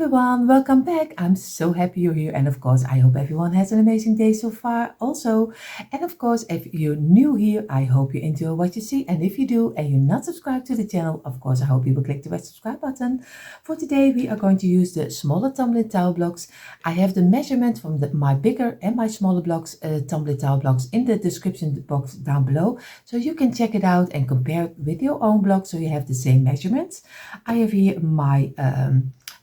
everyone, welcome back. I'm so happy you're here, and of course I hope everyone has an amazing day so far also. And of course, if you're new here, I hope you enjoy what you see, and if you do and you're not subscribed to the channel, of course I hope you will click the red subscribe button. For today we are going to use the smaller tumbling tile blocks. I have the measurement from my bigger and my smaller blocks, tumbling tile blocks, in the description box down below, so you can check it out and compare it with your own block so you have the same measurements. I have here my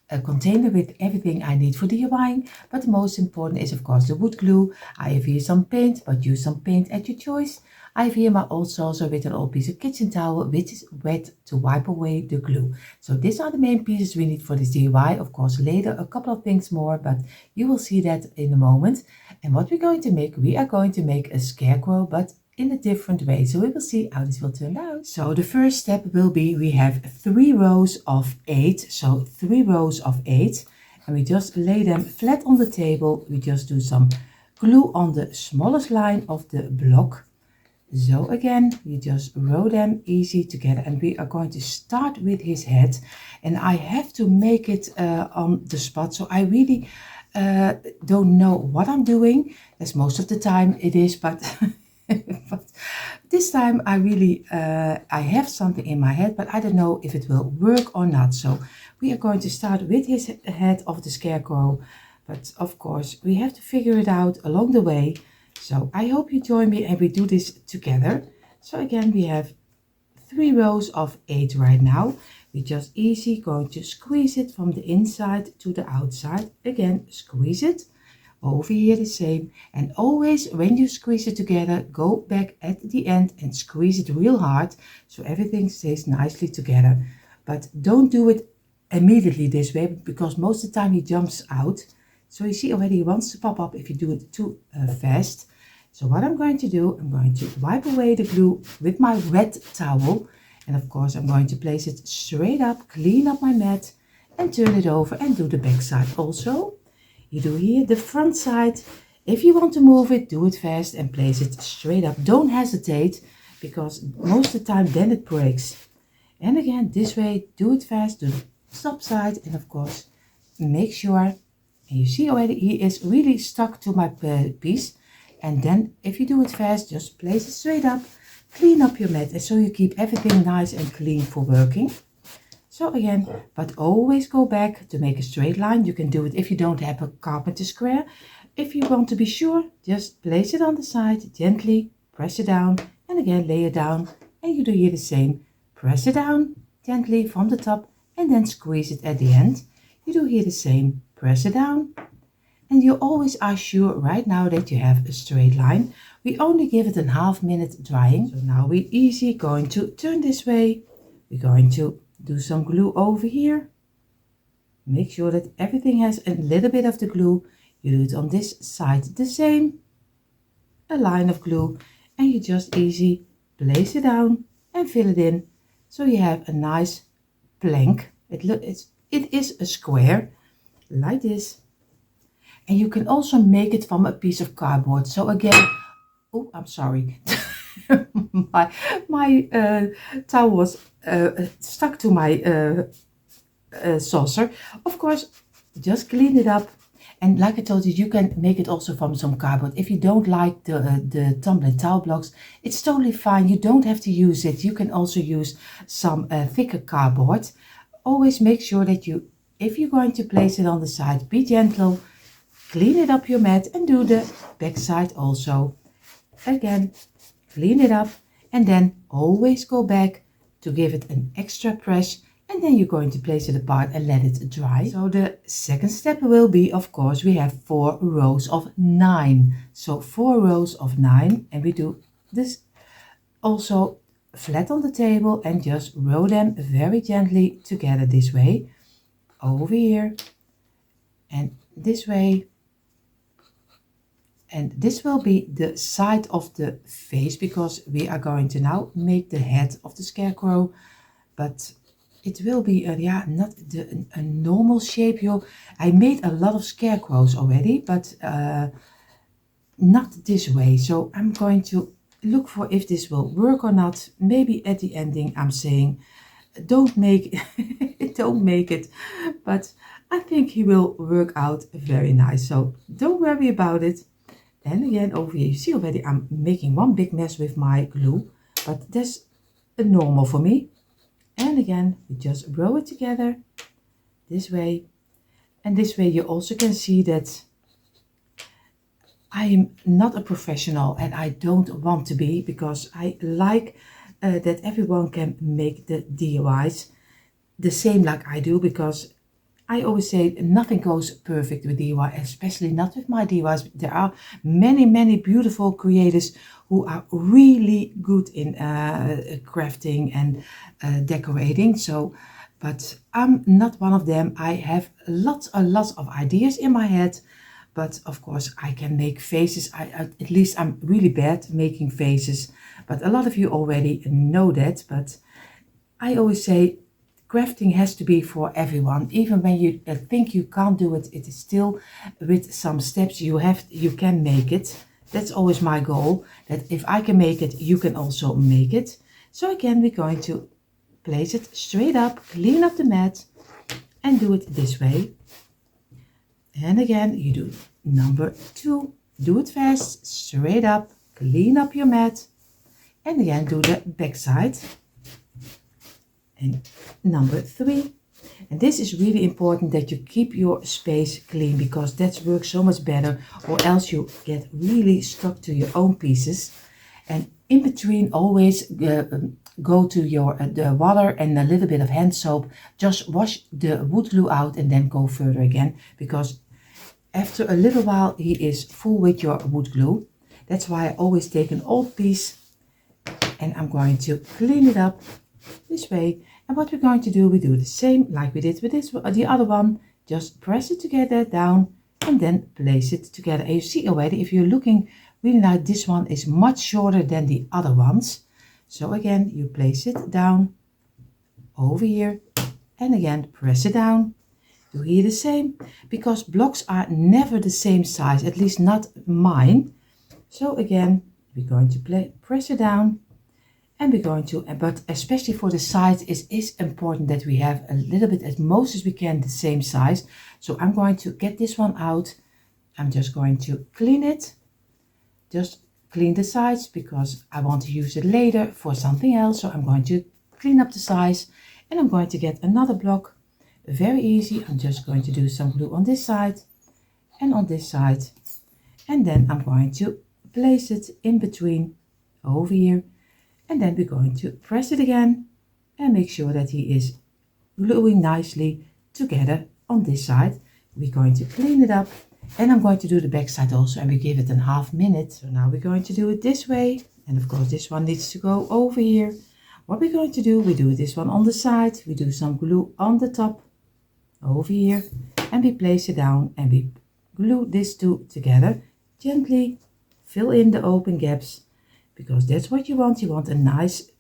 a container with everything I need for DIYing, but the most important is of course the wood glue. I have here some paint, but use some paint at your choice. I have here my old saucer with an old piece of kitchen towel which is wet to wipe away the glue. So these are the main pieces we need for this DIY. Of course later a couple of things more, but you will see that in a moment. And what we're going to make, we are going to make a scarecrow, but in a different way, so we will see how this will turn out. So the first step will be, we have 3 rows of 8, so 3 rows of 8, and we just lay them flat on the table. We just do some glue on the smallest line of the block. So again, you just row them easy together, and we are going to start with his head, and I have to make it on the spot, so I really don't know what I'm doing, as most of the time it is, but but this time I really I have something in my head, but I don't know if it will work or not. So we are going to start with his head of the scarecrow, but of course we have to figure it out along the way. So I hope you join me and we do this together. So again, we have 3 rows of 8 right now. We just easy going to squeeze it from the inside to the outside. Again, squeeze it. Over here the same, and always when you squeeze it together, go back at the end and squeeze it real hard so everything stays nicely together. But don't do it immediately this way, because most of the time he jumps out. So you see already he wants to pop up if you do it too fast. So what I'm going to do, I'm going to wipe away the glue with my wet towel, and of course I'm going to place it straight up, clean up my mat and turn it over, and do the back side also. You do here the front side. If you want to move it, do it fast and place it straight up. Don't hesitate, because most of the time then it breaks. And again, this way, do it fast, do the top side, and of course, make sure, and you see already he is really stuck to my piece. And then if you do it fast, just place it straight up, clean up your mat, and so you keep everything nice and clean for working. So again, but always go back to make a straight line. You can do it if you don't have a carpenter square. If you want to be sure, just place it on the side, gently press it down, and again lay it down, and you do here the same. Press it down gently from the top and then squeeze it at the end. You do here the same, press it down, and you always are sure right now that you have a straight line. We only give it a half minute drying. So now we easy going to turn this way. We're going to do some glue over here. Make sure that everything has a little bit of the glue. You do it on this side the same. A line of glue, and you just easy place it down and fill it in. So you have a nice plank. It is a square like this. And you can also make it from a piece of cardboard. So again, oh, I'm sorry. my towel was stuck to my saucer. Of course, just clean it up, and like I told you, you can make it also from some cardboard. If you don't like the tumbling towel blocks, it's totally fine. You don't have to use it. You can also use some thicker cardboard. Always make sure that you, if you're going to place it on the side, be gentle, clean it up your mat, and do the back side also. Again, clean it up, and then always go back to give it an extra press, and then you're going to place it apart and let it dry. So the second step will be, of course, we have 4 rows of 9. So 4 rows of 9, and we do this also flat on the table and just row them very gently together this way, over here, and this way. And this will be the side of the face, because we are going to now make the head of the scarecrow, but it will be not a normal shape. I made a lot of scarecrows already, but not this way. So I'm going to look for if this will work or not. Maybe at the ending I'm saying don't make it, but I think he will work out very nice. So don't worry about it. And again, over here, you see already I'm making one big mess with my glue, but that's normal for me. And again, we just roll it together this way. And this way you also can see that I am not a professional and I don't want to be, because I like that everyone can make the DIYs the same like I do, because I always say nothing goes perfect with DIY, especially not with my DIYs. There are many beautiful creators who are really good in crafting and decorating. So, but I'm not one of them. I have lots and lots of ideas in my head, but of course I can make faces. At least I'm really bad making faces, but a lot of you already know that. But I always say crafting has to be for everyone. Even when you think you can't do it, it is still with some steps you can make it. That's always my goal, that if I can make it, you can also make it. So again, we're going to place it straight up, clean up the mat, and do it this way. And again, you do number 2. Do it fast, straight up, clean up your mat, and again do the back side. And number 3, and this is really important, that you keep your space clean, because that works so much better, or else you get really stuck to your own pieces. And in between, always go to your the water and a little bit of hand soap, just wash the wood glue out and then go further again, because after a little while he is full with your wood glue. That's why I always take an old piece and I'm going to clean it up this way. And what we're going to do, we do the same like we did with the other one. Just press it together down and then place it together. And you see already, if you're looking really nice, this one is much shorter than the other ones. So again, you place it down over here and again press it down. Do here the same, because blocks are never the same size, at least not mine. So again, we're going to press it down. And we're going to, but especially for the sides, it is important that we have a little bit, as most as we can, the same size. So I'm going to get this one out. I'm just going to clean it. Just clean the sides, because I want to use it later for something else. So I'm going to clean up the sides, and I'm going to get another block. Very easy. I'm just going to do some glue on this side and on this side. And then I'm going to place it in between over here. And then we're going to press it again and make sure that he is gluing nicely together on this side. We're going to clean it up, and I'm going to do the back side also, and we give it a half minute. So now we're going to do it this way. And of course this one needs to go over here. What we're going to do, we do this one on the side. We do some glue on the top over here, and we place it down and we glue these two together. Gently fill in the open gaps, because that's what you want. You want a nice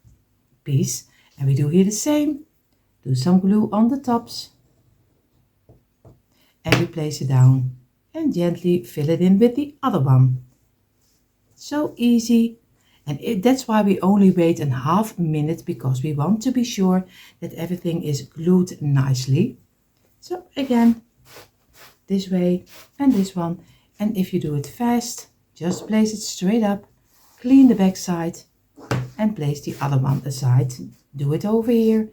piece. And we do here the same. Do some glue on the tops. And we place it down. And gently fill it in with the other one. So easy. And that's why we only wait a half minute, because we want to be sure that everything is glued nicely. So again, this way and this one. And if you do it fast, just place it straight up. Clean the back side and place the other one aside. Do it over here.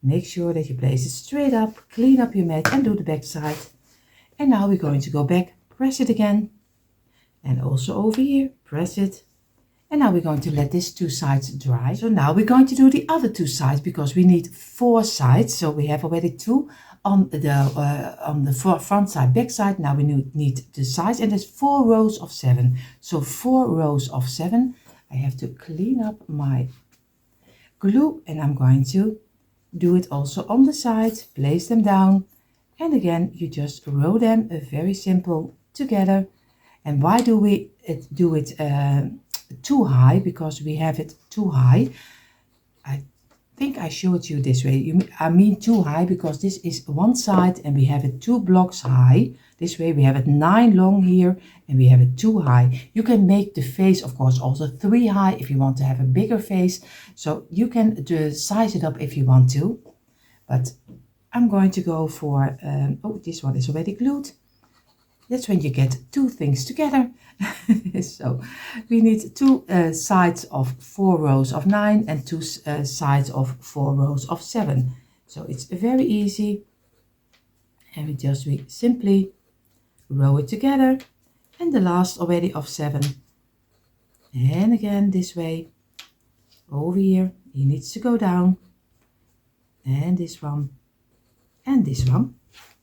Make sure that you place it straight up. Clean up your mat and do the back side. And now we're going to go back, press it again. And also over here, press it. And now we're going to let these two sides dry. So now we're going to do the other two sides, because we need 4 sides. So we have already 2 on the front side, back side. Now we need the sides, and there's 4 rows of 7. So 4 rows of 7. I have to clean up my glue, and I'm going to do it also on the sides. Place them down, and again you just row them very simple together. And why do we do it too high? Because we have it too high. I think I showed you this way. I mean too high, because this is one side and we have it 2 blocks high. This way we have it 9 long here and we have it 2 high. You can make the face, of course, also 3 high if you want to have a bigger face. So you can size it up if you want to. But I'm going to go for, oh, this one is already glued. That's when you get two things together. So we need two sides of 4 rows of 9 and two sides of 4 rows of 7. So it's very easy. And we simply row it together. And the last already of 7. And again this way. Over here, he needs to go down. And this one. And this one.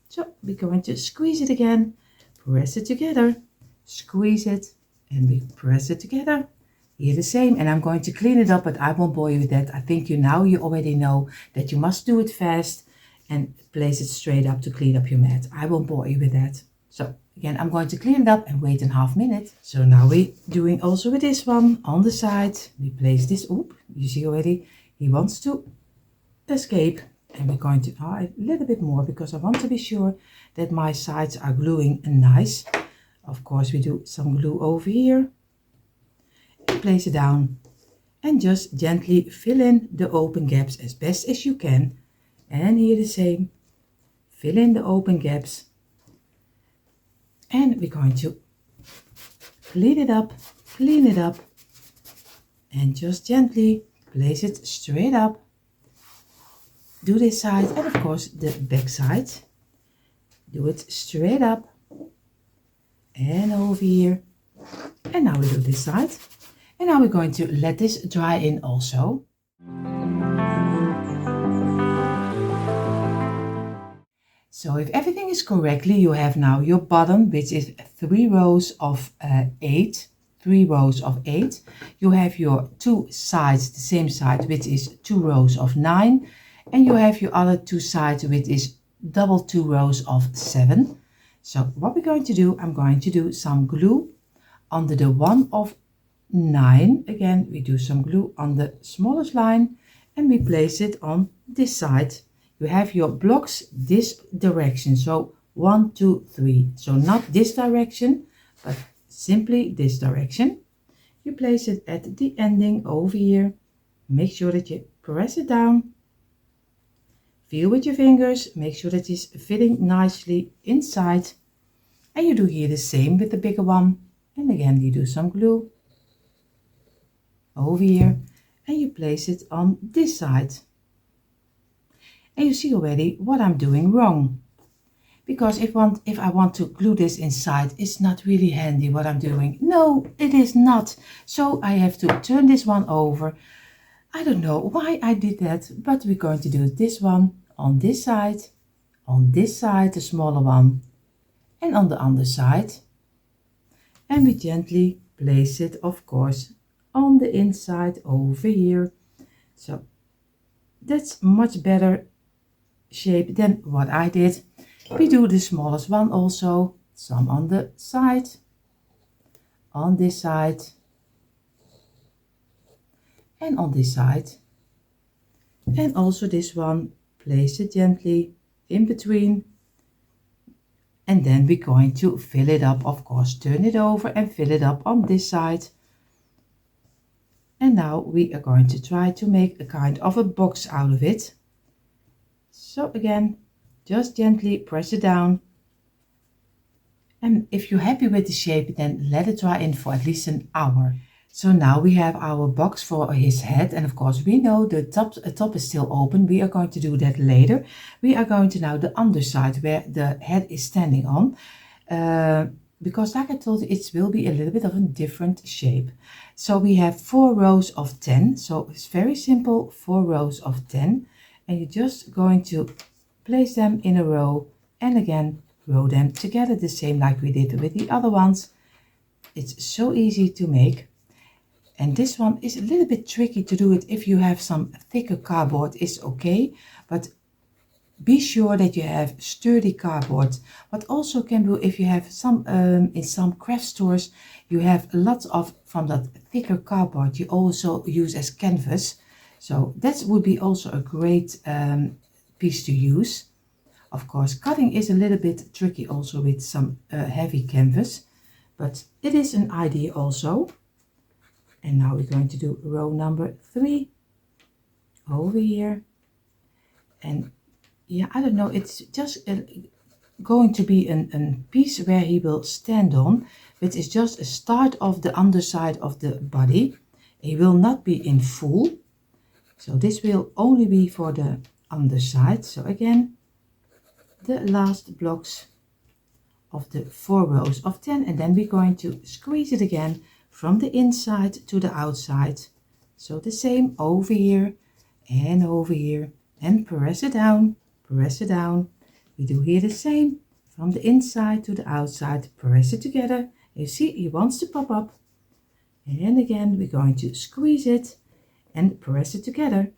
So we're going to squeeze it again. Press it together. Squeeze it. And we press it together. Here the same, and I'm going to clean it up, but I won't bore you with that. I think you already know that you must do it fast and place it straight up to clean up your mat. I won't bore you with that. So again, I'm going to clean it up and wait a half minute. So now we're doing also with this one on the side. We place this, oop, you see already, he wants to escape. And we're going to a little bit more because I want to be sure that my sides are gluing nice. Of course, we do some glue over here. And place it down. And just gently fill in the open gaps as best as you can. And here the same. Fill in the open gaps. And we're going to clean it up. And just gently place it straight up. Do this side and of course the back side. Do it straight up and over here. And now we do this side. And now we're going to let this dry in also. So if everything is correctly, you have now your bottom, which is 3 rows of 8. 3 rows of 8. You have your two sides, the same side, which is 2 rows of 9. And you have your other two sides, which is double 2 rows of 7. So what we're going to do, I'm going to do some glue under the one of 9. Again, we do some glue on the smallest line and we place it on this side. You have your blocks this direction. So 1, 2, 3. So not this direction, but simply this direction. You place it at the ending over here. Make sure that you press it down. Feel with your fingers, make sure that it's fitting nicely inside. And you do here the same with the bigger one. And again, you do some glue over here and you place it on this side. And you see already what I'm doing wrong. Because if I want to glue this inside, it's not really handy what I'm doing. No, it is not. So I have to turn this one over. I don't know why I did that, but we're going to do this one on this side, the smaller one, and on the underside. And we gently place it, of course, on the inside over here. So that's much better shape than what I did. We do the smallest one also, some on the side, on this side, and on this side. And also this one, place it gently in between. And then we're going to fill it up, of course, turn it over and fill it up on this side. And now we are going to try to make a kind of a box out of it. So again, just gently press it down. And if you're happy with the shape, then let it dry in for at least an hour. So now we have our box for his head. And of course, we know the top is still open. We are going to do that later. We are going to now the underside where the head is standing on. Because like I told you, it will be a little bit of a different shape. So we have 4 rows of 10. So it's very simple, 4 rows of 10. And you're just going to place them in a row and again row them together the same like we did with the other ones. It's so easy to make. And this one is a little bit tricky to do it if you have some thicker cardboard, it's okay, but be sure that you have sturdy cardboard. What also can do if you have some in some craft stores, you have lots of from that thicker cardboard you also use as canvas. So that would be also a great piece to use. Of course, cutting is a little bit tricky also with some heavy canvas, but it is an idea also. And now we're going to do row number 3 over here. And yeah, I don't know, it's just going to be a piece where he will stand on, which is just a start of the underside of the body. He will not be in full, so this will only be for the underside. So again, the last blocks of the 4 rows of 10, and then we're going to squeeze it again from the inside to the outside. So the same over here and press it down, press it down. We do here the same from the inside to the outside, press it together. You see, he wants to pop up, and again we're going to squeeze it and press it together.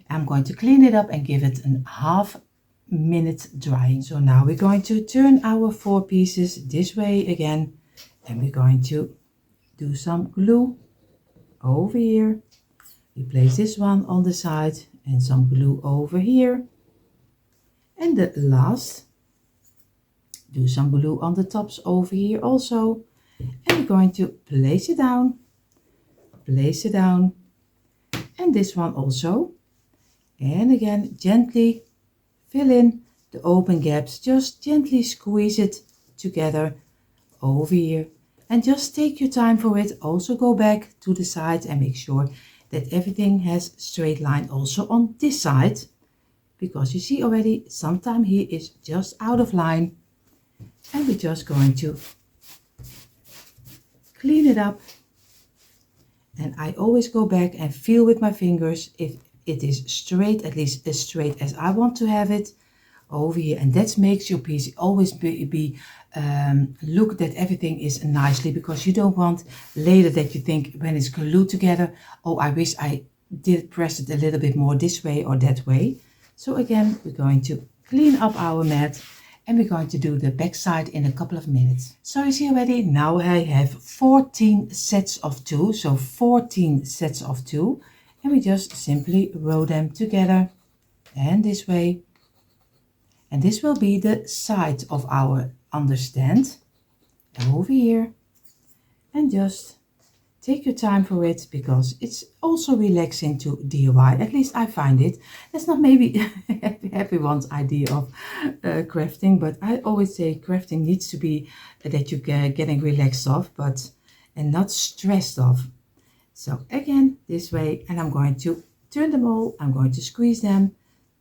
I'm going to clean it up and give it a half-minute drying. So now we're going to turn our 4 pieces this way again, and we're going to do some glue over here. We place this one on the side and some glue over here, and the last, do some glue on the tops over here also, and we're going to place it down, and this one also. And again, gently fill in the open gaps, just gently squeeze it together over here, and just take your time for it. Also go back to the side and make sure that everything has straight line also on this side, because you see already sometimes he is just out of line, and we're just going to clean it up. And I always go back and feel with my fingers if it is straight, at least as straight as I want to have it over here, and that makes your piece always look that everything is nicely, because you don't want later that you think when it's glued together, oh, I wish I did press it a little bit more this way or that way. So again, we're going to clean up our mat, and we're going to do the back side in a couple of minutes. So you see already, now I have 14 sets of 2, so 14 sets of 2, and we just simply row them together and this way. And this will be the side of our understand over here, and just take your time for it, because it's also relaxing to DIY. At least I find it. That's not maybe everyone's idea of crafting, but I always say crafting needs to be that you're getting relaxed off, and not stressed off. So again, this way, and I'm going to turn them all. I'm going to squeeze them,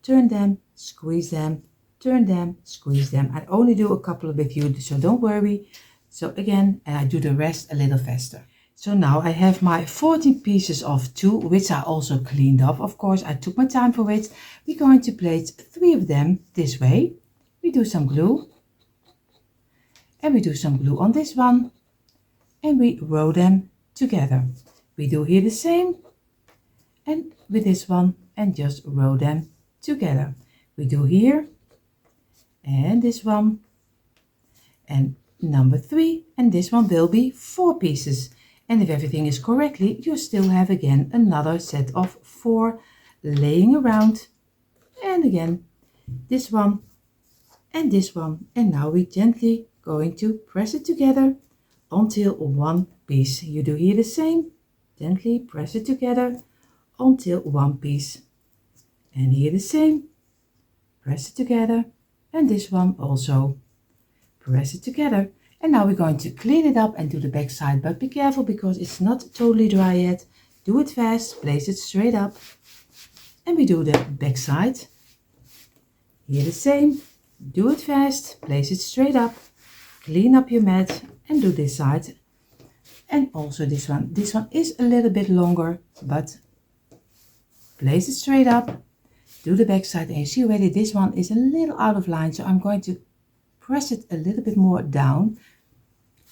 turn them, squeeze them, turn them, squeeze them. I only do a couple with you, so don't worry. So again, and I do the rest a little faster. So now I have my 14 pieces of 2, which I also cleaned up. Of course, I took my time for it. We're going to place 3 of them this way. We do some glue, and we do some glue on this one, and we row them together. We do here the same, and with this one, and just row them together. We do here, and this one, and number 3, and this one will be 4 pieces. And if everything is correctly, you still have again another set of 4 laying around. And again, this one and this one. And now we gently going to press it together until one piece. You do here the same. Gently press it together until one piece. And here the same. Press it together. And this one also. Press it together. And now we're going to clean it up and do the back side, but be careful because it's not totally dry yet. Do it fast, place it straight up, and we do the back side. Here the same, do it fast, place it straight up, clean up your mat, and do this side. And also this one. This one is a little bit longer, but place it straight up, do the back side, and you see already this one is a little out of line, so I'm going to press it a little bit more down.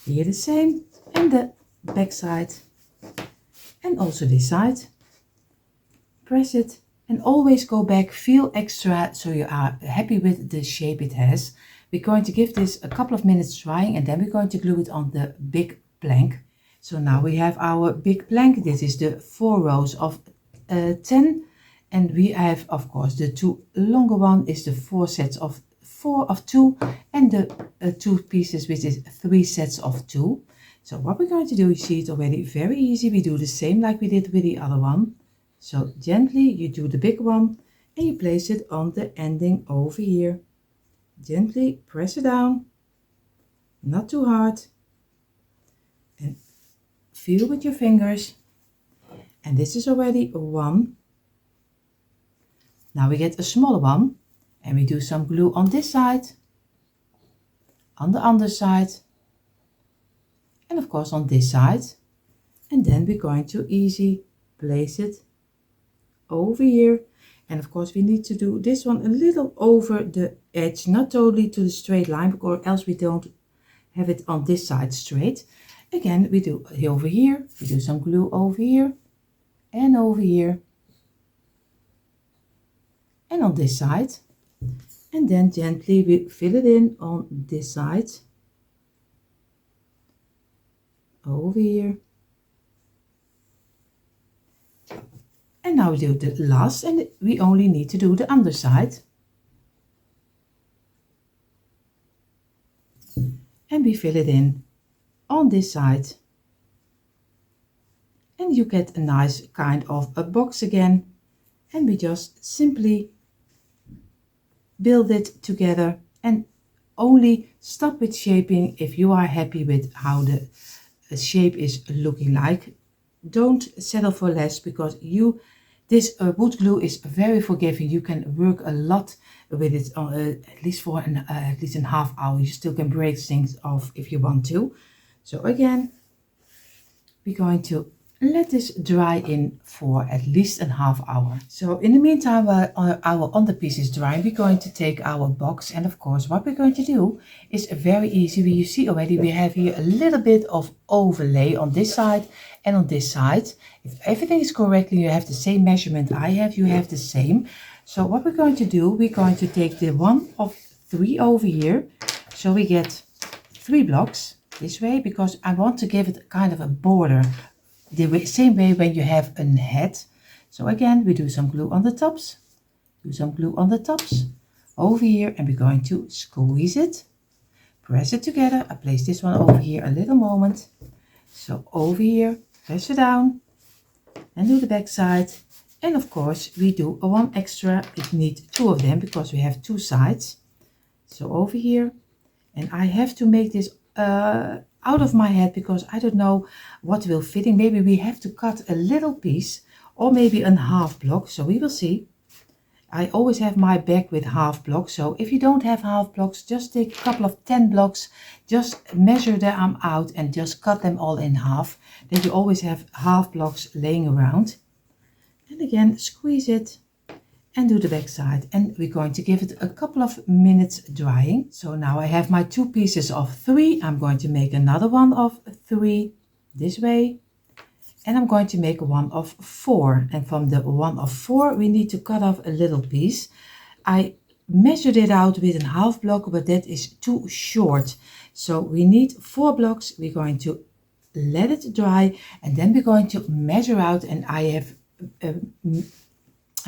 Here the same, and the back side, and also this side. Press it and always go back, feel extra so you are happy with the shape it has. We're going to give this a couple of minutes drying, and then we're going to glue it on the big plank. So now we have our big plank. This is the 4 rows of 10, and we have, of course, the 2 longer one is the 4 sets of 4 of 2, and the 2 pieces, which is 3 sets of 2. So what we're going to do, you see it already, very easy. We do the same like we did with the other one. So gently you do the big one, and you place it on the ending over here. Gently press it down, not too hard, and feel with your fingers. And this is already one. Now we get a smaller one, and we do some glue on this side, on the underside, and of course on this side. And then we're going to easy place it over here. And of course we need to do this one a little over the edge, not totally to the straight line, or else we don't have it on this side straight. Again, we do over here, we do some glue over here and over here and on this side, and then gently we fill it in on this side, over here. And now we do the last, and we only need to do the underside. And we fill it in on this side. And you get a nice kind of a box again. And we just simply build it together, and only stop with shaping if you are happy with how the shape is looking like. Don't settle for less, because this wood glue is very forgiving. You can work a lot with it, at least for at least a half hour. You still can break things off if you want to. So again, we're going to let this dry in for at least a half hour. So in the meantime, while our underpiece is drying, we're going to take our box, and of course what we're going to do is very easy. You see already we have here a little bit of overlay on this side and on this side. If everything is correctly, you have the same measurement I have, you have the same. So what we're going to do, we're going to take the 1 of 3 over here, so we get 3 blocks this way, because I want to give it kind of a border, the same way when you have a head. So again, we do some glue on the tops, do some glue on the tops over here, and we're going to squeeze it, press it together. I place this one over here a little moment. So over here, press it down and do the back side. And of course we do a 1 extra. We need 2 of them because we have 2 sides. So over here, and I have to make this out of my head because I don't know what will fitting. Maybe we have to cut a little piece, or maybe a half block, so we will see. I always have my bag with half blocks, so if you don't have half blocks, just take a couple of 10 blocks, just measure them out and just cut them all in half. Then you always have half blocks laying around. And again, squeeze it and do the back side, and we're going to give it a couple of minutes drying. So now I have my 2 pieces of 3. I'm going to make another one of 3 this way, and I'm going to make one of 4, and from the one of 4 we need to cut off a little piece. I measured it out with a half block, but that is too short, so we need 4 blocks. We're going to let it dry, and then we're going to measure out, and I have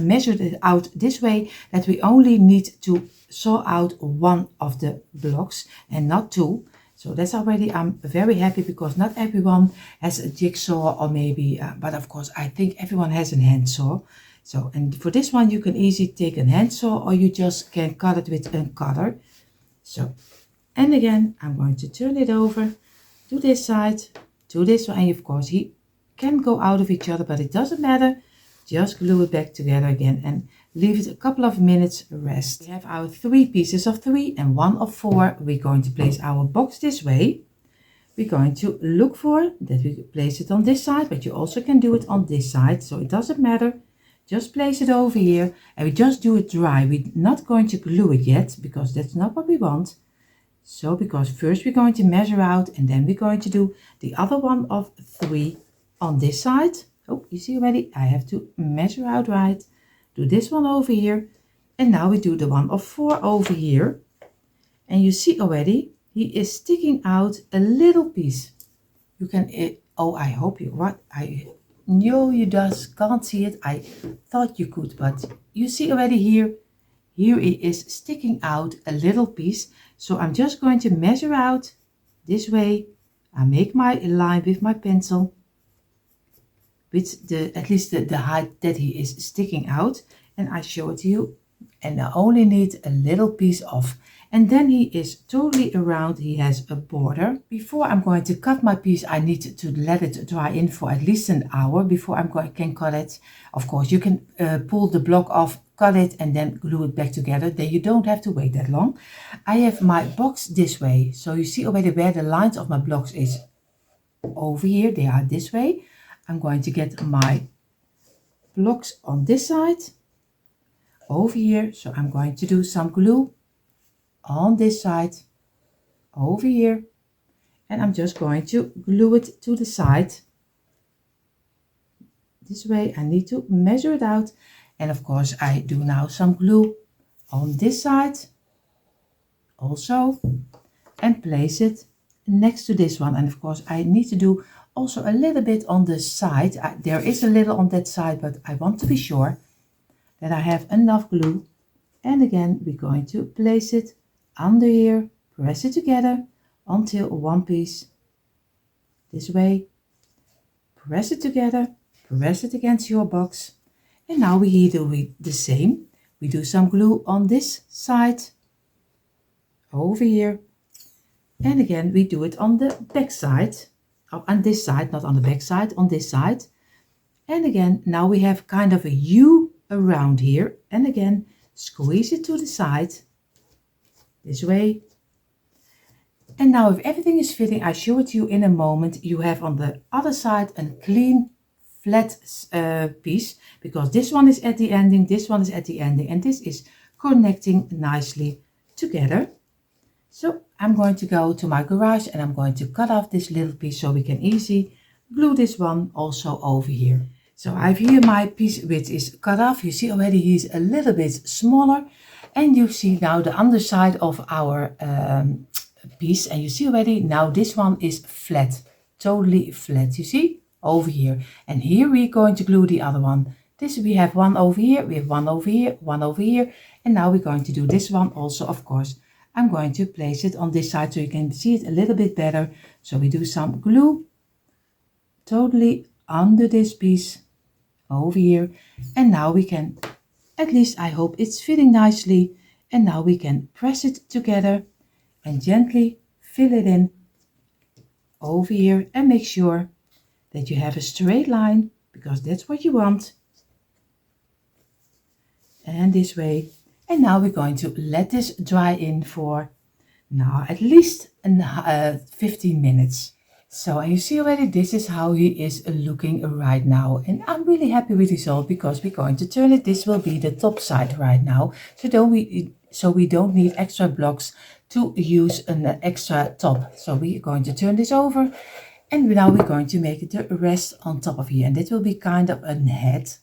measured it out this way that we only need to saw out 1 of the blocks and not 2. So that's already, I'm very happy, because not everyone has a jigsaw, or maybe but of course I think everyone has a handsaw. So, and for this one you can easily take a handsaw, or you just can cut it with a cutter. So, and again I'm going to turn it over to this side, to this one, and of course he can go out of each other, but it doesn't matter. Just glue it back together again and leave it a couple of minutes rest. We have our 3 pieces of 3 and 1 of 4. We're going to place our box this way. We're going to look for that we place it on this side, but you also can do it on this side, so it doesn't matter. Just place it over here, and we just do it dry. We're not going to glue it yet, because that's not what we want. So, because first we're going to measure out, and then we're going to do the other 1 of 3 on this side. Oh, you see already, I have to measure out right. Do this one over here. And now we do the 1 of 4 over here. And you see already, he is sticking out a little piece. You can, oh, I hope you, what? I know you just can't see it. I thought you could, but you see already here it is sticking out a little piece. So I'm just going to measure out this way. I make my line with my pencil, with the at least the height that he is sticking out, and I show it to you, and I only need a little piece off. And then he is totally around, he has a border. Before I'm going to cut my piece, I need to let it dry in for at least an hour before I can cut it. Of course, you can pull the block off, cut it, and then glue it back together. Then you don't have to wait that long. I have my box this way, so you see already where the lines of my blocks is over here. They are this way. I'm going to get my blocks on this side over here, so I'm going to do some glue on this side over here, and I'm just going to glue it to the side this way. I need to measure it out, and of course I do now some glue on this side also and place it next to this one. And of course I need to do also a little bit on the side. There is a little on that side, but I want to be sure that I have enough glue. And again, we're going to place it under here, press it together until one piece this way, press it together, press it against your box. And now we do the same. We do some glue on this side over here, and again we do it on the back side, on this side, not on the back side, on this side. And again, now we have kind of a U around here, and again squeeze it to the side this way. And now if everything is fitting, I show it to you in a moment. You have on the other side a clean flat piece, because this one is at the ending, this one is at the ending, and this is connecting nicely together. So I'm going to go to my garage and I'm going to cut off this little piece so we can easily glue this one also over here. So I have here my piece which is cut off. You see already he's a little bit smaller, and you see now the underside of our piece, and you see already now this one is flat, totally flat, you see over here. And here we're going to glue the other one. This we have one over here, we have one over here, one over here, and now we're going to do this one also. Of course I'm going to place it on this side so you can see it a little bit better. So we do some glue totally under this piece over here, and now we can, at least I hope it's fitting nicely, and now we can press it together and gently fill it in over here, and make sure that you have a straight line, because that's what you want. And this way. And now we're going to let this dry in for now at least 15 minutes. So, and you see already this is how he is looking right now, and I'm really happy with the result, because we're going to turn it. This will be the top side right now, so we don't need extra blocks to use an extra top. So we're going to turn this over, and now we're going to make it the rest on top of here, and it will be kind of a head.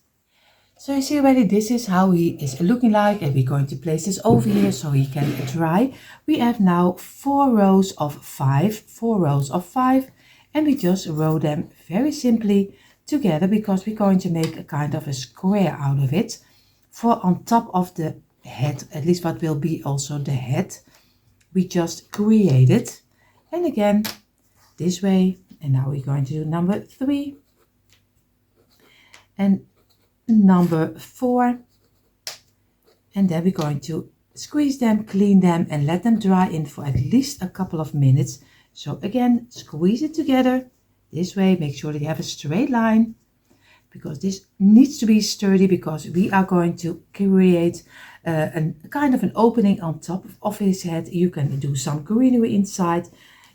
So you see already this is how he is looking like, and we're going to place this over here so he can dry. We have now 4 rows of 5, and we just row them very simply together, because we're going to make a kind of a square out of it for on top of the head, at least what will be also the head we just created. And again this way, and now we're going to do number 3 and number 4, and then we're going to squeeze them, clean them, and let them dry in for at least a couple of minutes. So again, squeeze it together this way, make sure that you have a straight line, because this needs to be sturdy, because we are going to create a kind of an opening on top of his head. You can do some greenery inside,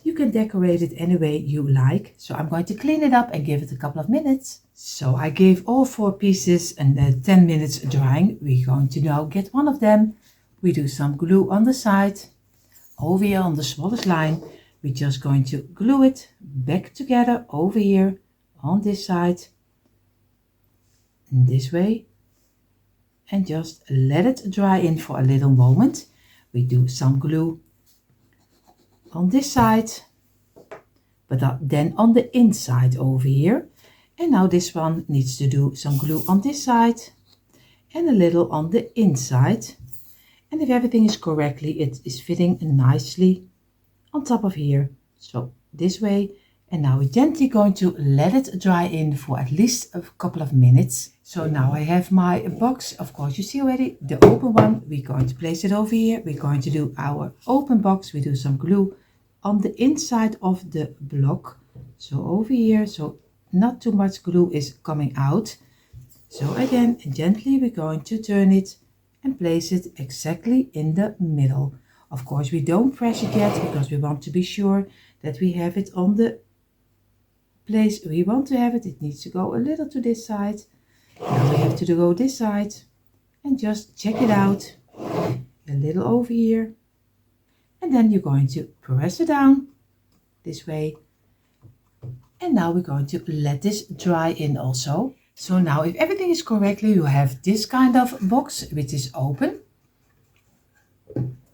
you can decorate it any way you like. So I'm going to clean it up and give it a couple of minutes. So I gave all 4 pieces and 10 minutes drying. We're going to now get one of them. We do some glue on the side over here on the smallest line. We're just going to glue it back together over here on this side this way, and just let it dry in for a little moment. We do some glue on this side, but then on the inside over here. And now this one needs to do some glue on this side and a little on the inside. And if everything is correctly, it is fitting nicely on top of here. So this way, And now we're gently going to let it dry in for at least a couple of minutes. So now I have my box, of course you see already, the open one. We're going to place it over here. We're going to do our open box. We do some glue on the inside of the block. So over here, so not too much glue is coming out. So again, gently we're going to turn it and place it exactly in the middle. Of course, we don't press it yet because we want to be sure that we have it on the place we want to have it. It needs to go a little to this side. Now we have to go this side and just check it out. A little over here. And then you're going to press it down this way. And now we're going to let this dry in also. So now if everything is correctly, you have this kind of box which is open.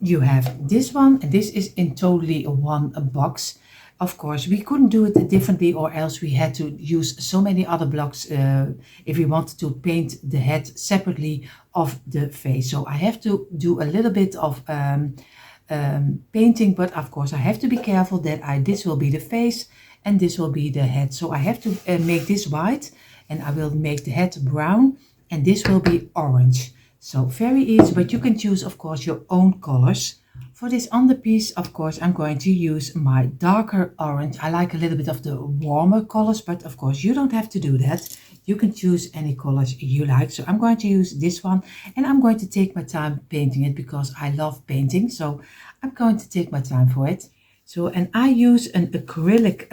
You have this one, and this is in totally one box. Of course, we couldn't do it differently, or else we had to use so many other blocks if we wanted to paint the head separately of the face. So I have to do a little bit of painting, but of course I have to be careful that this will be the face and this will be the head. So I have to make this white, and I will make the head brown, and this will be orange. So very easy, but you can choose, of course, your own colors. For this underpiece, of course, I'm going to use my darker orange. I like a little bit of the warmer colors, but of course you don't have to do that. You can choose any colors you like. So I'm going to use this one, and I'm going to take my time painting it because I love painting. So I'm going to take my time for it. So, and I use an acrylic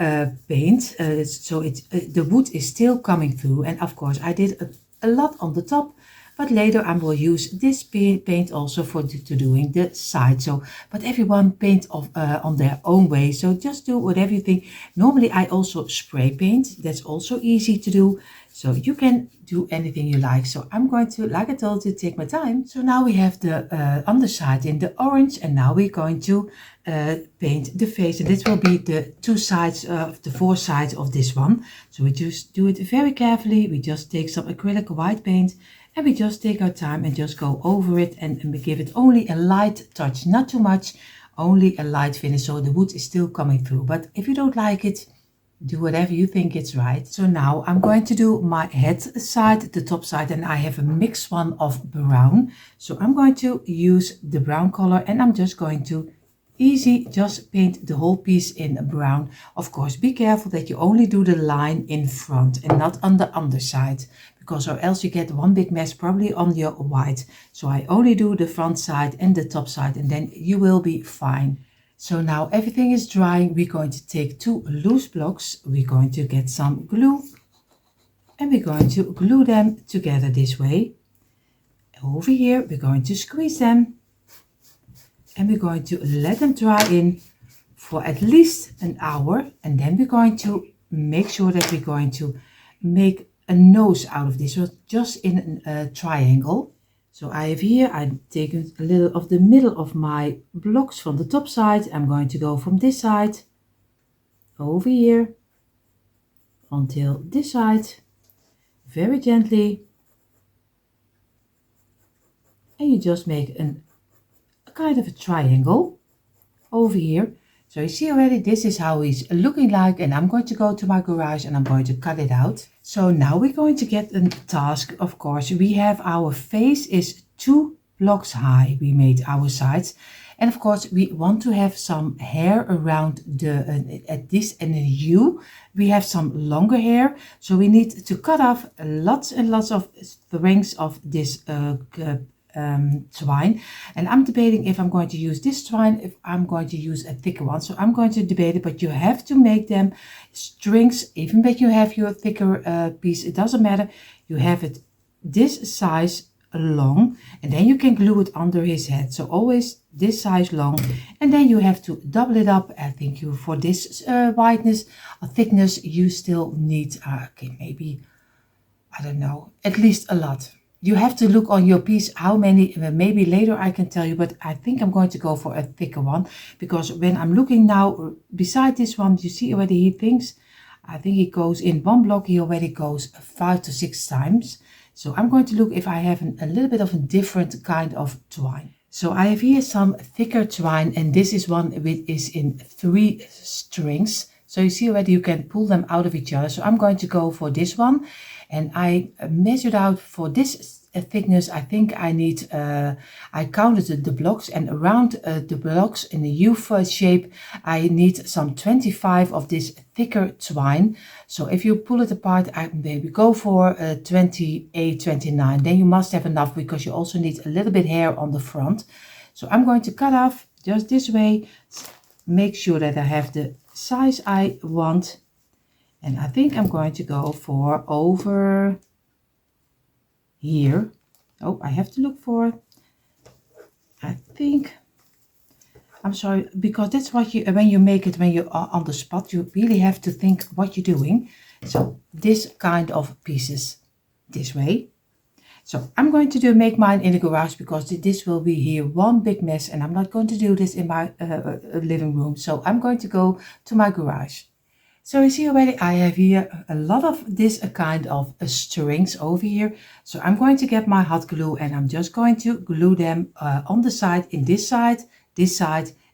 paint, so the wood is still coming through. And of course I did a lot on the top, but later I will use this paint also for doing the side. So, but everyone paint on their own way. So just do whatever you think. Normally I also spray paint. That's also easy to do. So you can do anything you like. So I'm going to, like I told you, take my time. So now we have the underside in the orange, and now we're going to paint the face. And this will be the two sides of the four sides of this one. So we just do it very carefully. We just take some acrylic white paint, and we just take our time and just go over it, and we give it only a light touch, not too much, only a light finish. So the wood is still coming through. But if you don't like it, do whatever you think it's right. So now I'm going to do my head side, the top side, and I have a mixed one of brown. So I'm going to use the brown color, and I'm just going to just paint the whole piece in brown. Of course, be careful that you only do the line in front and not on the underside, because or else you get one big mess probably on your white. So I only do the front side and the top side, and then you will be fine. So now everything is drying. We're going to take two loose blocks. We're going to get some glue, and we're going to glue them together this way. Over here, we're going to squeeze them, and we're going to let them dry in for at least an hour. And then we're going to make sure that we're going to make a nose out of this, so just in a triangle. So I have here, I've taken a little of the middle of my blocks from the top side. I'm going to go from this side over here until this side, very gently. And you just make a kind of a triangle over here. So you see already, this is how he's looking like, and I'm going to go to my garage and I'm going to cut it out. So now we're going to get a task. Of course, we have our face is 2 blocks high. We made our sides, and of course we want to have some hair around the at this and in U. We have some longer hair, so we need to cut off lots and lots of strings of this twine. And I'm debating if I'm going to use this twine, if I'm going to use a thicker one. So I'm going to debate it, but you have to make them strings, even if you have your thicker piece, it doesn't matter. You have it this size long, and then you can glue it under his head. So always this size long, and then you have to double it up. I think you, for this whiteness or thickness, you still need okay, maybe, I don't know, at least a lot. You have to look on your piece how many, maybe later I can tell you, but I think I'm going to go for a thicker one, because when I'm looking now beside this one, you see already he thinks, I think he goes in one block, he already goes 5 to 6 times. So I'm going to look if I have a little bit of a different kind of twine. So I have here some thicker twine, and this is one which is in 3 strings. So you see already you can pull them out of each other. So I'm going to go for this one, and I measured out for this thickness. I think I need, I counted the blocks, and around the blocks in the U shape, I need some 25 of this thicker twine. So if you pull it apart, I maybe go for 28, 29. Then you must have enough, because you also need a little bit hair on the front. So I'm going to cut off just this way, make sure that I have the size I want. And I think I'm going to go for over here. Oh, I have to look for, I think, I'm sorry, because that's what you, when you make it, when you are on the spot, you really have to think what you're doing. So this kind of pieces this way. So I'm going to make mine in the garage, because this will be here one big mess, and I'm not going to do this in my living room. So I'm going to go to my garage. So you see already I have here a lot of this kind of strings over here. So I'm going to get my hot glue, and I'm just going to glue them on the side, in this side,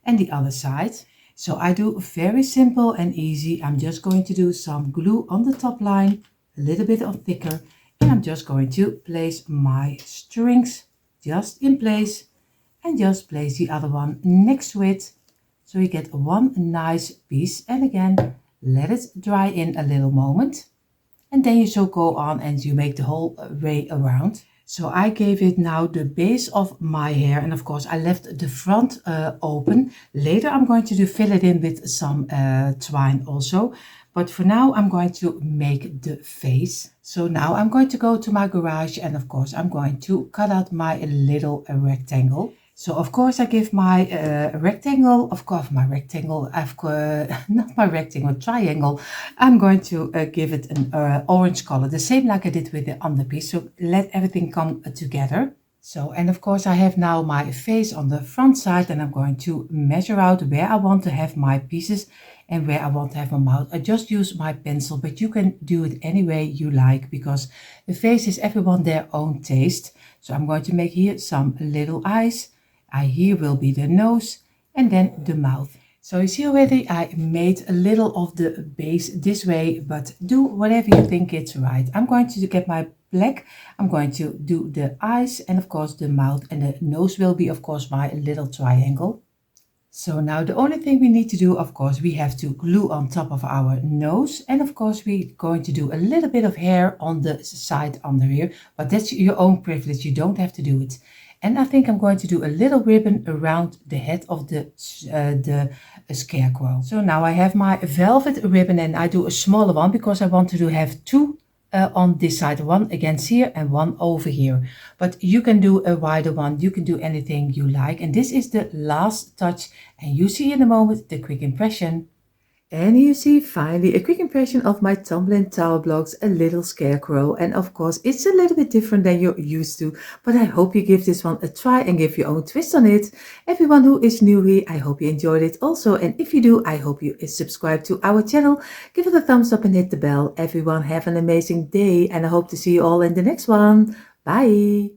and the other side. So I do very simple and easy. I'm just going to do some glue on the top line, a little bit of thicker, and I'm just going to place my strings just in place, and just place the other one next to it. So you get one nice piece, and again, let it dry in a little moment, and then you so go on and you make the whole way around. So I gave it now the base of my hair, and of course I left the front open. Later I'm going to fill it in with some twine also, but for now I'm going to make the face. So now I'm going to go to my garage, and of course I'm going to cut out my little rectangle. So of course I give my rectangle, not my rectangle, triangle. I'm going to give it an orange color, the same like I did with the underpiece. So let everything come together. So, and of course I have now my face on the front side, and I'm going to measure out where I want to have my pieces and where I want to have my mouth. I just use my pencil, but you can do it any way you like, because the face is everyone their own taste. So I'm going to make here some little eyes. Here will be the nose, and then the mouth. So you see already I made a little of the base this way, but do whatever you think it's right. I'm going to get my black. I'm going to do the eyes, and of course the mouth, and the nose will be of course my little triangle. So now the only thing we need to do, of course, we have to glue on top of our nose, and of course we're going to do a little bit of hair on the side under here, but that's your own privilege, you don't have to do it. And I think I'm going to do a little ribbon around the head of the Scarecrow. So now I have my velvet ribbon, and I do a smaller one because I want to have two on this side, one against here and one over here. But you can do a wider one, you can do anything you like. And this is the last touch, and you see in a moment the quick impression. And you see finally a quick impression of my tumbling tower blocks, a little scarecrow. And of course it's a little bit different than you're used to, but I hope you give this one a try and give your own twist on it. Everyone who is new here, I hope you enjoyed it also, and if you do, I hope you subscribe to our channel, give it a thumbs up and hit the bell. Everyone have an amazing day, and I hope to see you all in the next one. Bye!